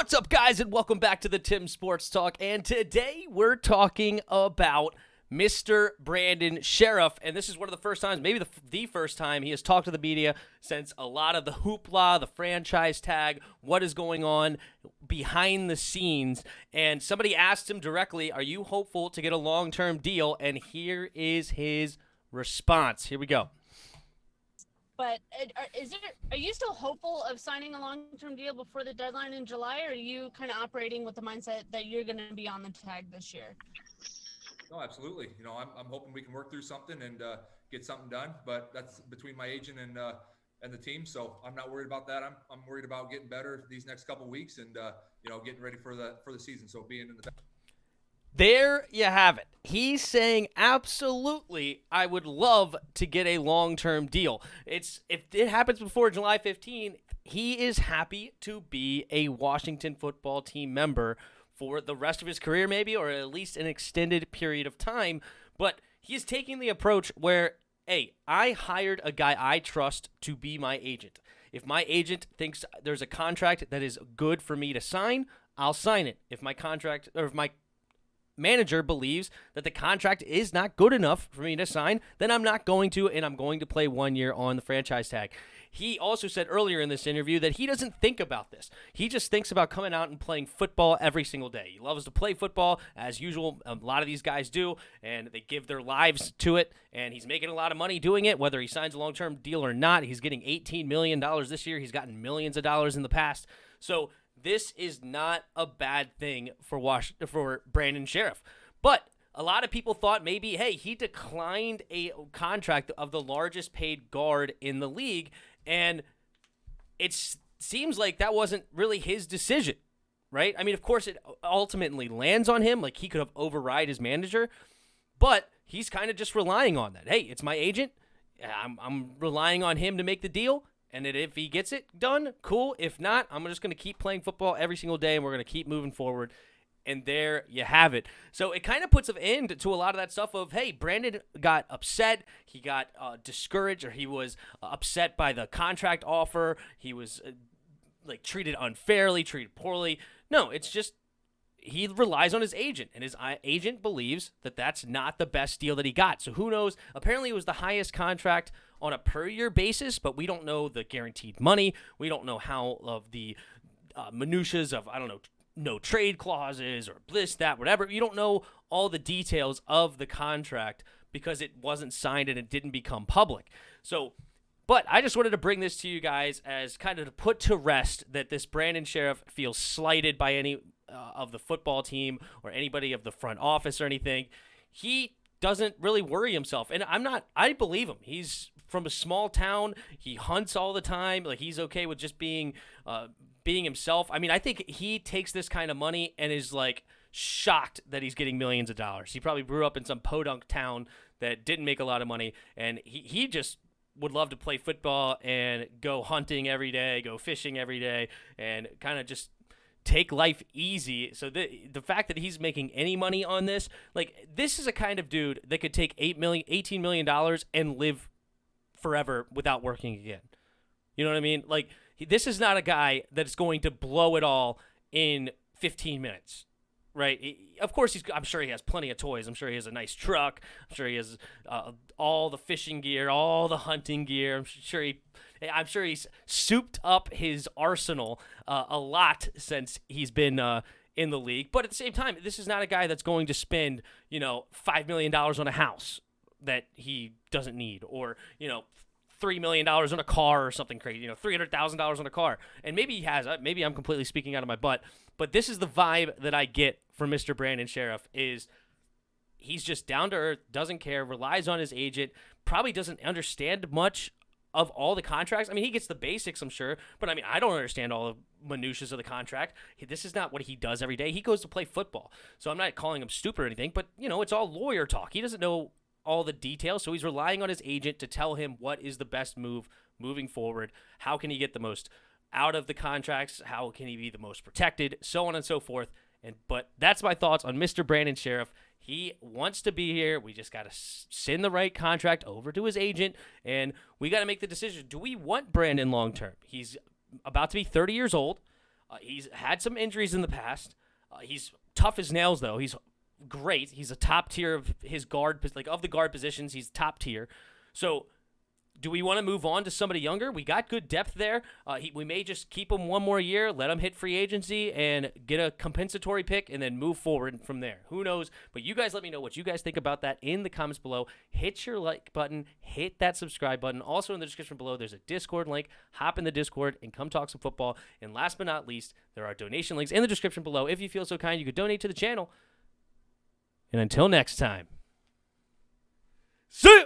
What's up, guys, and welcome back to the Tim Sports Talk. And today we're talking about Mr. Brandon Scherff. And this is one of the first times, maybe the first time, he has talked to the media since a lot of the hoopla, the franchise tag, what is going on behind the scenes. And somebody asked him directly, are you hopeful to get a long-term deal? And here is his response. Here we go. But are you still hopeful of signing a long-term deal before the deadline in July, or are you kind of operating with the mindset that you're going to be on the tag this year? No, absolutely. I'm hoping we can work through something and get something done. But that's between my agent and the team. So I'm not worried about that. I'm worried about getting better these next couple of weeks and getting ready for the season. So being in the There you have it. He's saying, absolutely, I would love to get a long-term deal. If it happens before July 15, he is happy to be a Washington football team member for the rest of his career maybe, or at least an extended period of time. But he's taking the approach where, hey, I hired a guy I trust to be my agent. If my agent thinks there's a contract that is good for me to sign, I'll sign it. If my manager believes that the contract is not good enough for me to sign, then I'm not going to, and I'm going to play 1 year on the franchise tag. He also said earlier in this interview that he doesn't think about this. He just thinks about coming out and playing football every single day. He loves to play football, as usual. A lot of these guys do, and they give their lives to it, and he's making a lot of money doing it, whether he signs a long-term deal or not. He's getting $18 million this year. He's gotten millions of dollars in the past. So this is not a bad thing for Brandon Scherff. But a lot of people thought maybe, hey, he declined a contract of the largest paid guard in the league, and it seems like that wasn't really his decision, right? I mean, of course, it ultimately lands on him. Like, he could have override his manager, but he's kind of just relying on that. Hey, it's my agent. I'm relying on him to make the deal. And that if he gets it done, cool. If not, I'm just going to keep playing football every single day, and we're going to keep moving forward. And there you have it. So it kind of puts an end to a lot of that stuff of, hey, Brandon got upset. He got discouraged, or he was upset by the contract offer. He was treated unfairly, treated poorly. No, it's just he relies on his agent, and his agent believes that that's not the best deal that he got. So who knows? Apparently it was the highest contract on a per-year basis, but we don't know the guaranteed money. We don't know how of the minutiae of, I don't know, no trade clauses or this, that, whatever. You don't know all the details of the contract because it wasn't signed and it didn't become public. So, but I just wanted to bring this to you guys as kind of to put to rest that this Brandon Scherff feels slighted by any of the football team or anybody of the front office or anything. He doesn't really worry himself. And I believe him. He's from a small town. He hunts all the time. Like, he's okay with just being himself. I mean, I think he takes this kind of money and is like shocked that he's getting millions of dollars. He probably grew up in some podunk town that didn't make a lot of money, and he just would love to play football and go hunting every day, go fishing every day, and kind of just take life easy. So the fact that he's making any money on this, like, this is a kind of dude that could take $18 million and live forever without working again. You know what I mean? Like, this is not a guy that's going to blow it all in 15 minutes, right? Of course, I'm sure he has plenty of toys. I'm sure he has a nice truck. I'm sure he has all the fishing gear, all the hunting gear. I'm sure he's souped up his arsenal a lot since he's been in the league. But at the same time, this is not a guy that's going to spend, $5 million on a house that he doesn't need, or, $3 million on a car or something crazy, $300,000 on a car. And maybe he has. Maybe I'm completely speaking out of my butt. But this is the vibe that I get from Mr. Brandon Scherff is he's just down to earth, doesn't care, relies on his agent, probably doesn't understand much of all the contracts. I mean, he gets the basics, I'm sure. But, I mean, I don't understand all the minutiae of the contract. This is not what he does every day. He goes to play football. So I'm not calling him stupid or anything. But, it's all lawyer talk. He doesn't know all the details, so he's relying on his agent to tell him what is the best move moving forward. How can he get the most out of the contracts? How can he be the most protected? So on and so forth. But that's my thoughts on Mr. Brandon Scherff. He wants to be here. We just got to send the right contract over to his agent, and we got to make the decision. Do we want Brandon long-term? He's about to be 30 years old. He's had some injuries in the past. He's tough as nails, though. He's great. He's a top tier of his guard, like of the guard positions. He's top tier. So, do we want to move on to somebody younger? We got good depth there. We may just keep him one more year, let him hit free agency, and get a compensatory pick, and then move forward from there. Who knows? But you guys let me know what you guys think about that in the comments below. Hit your like button. Hit that subscribe button. Also in the description below, there's a Discord link. Hop in the Discord and come talk some football. And last but not least, there are donation links in the description below. If you feel so kind, you could donate to the channel. And until next time, see ya!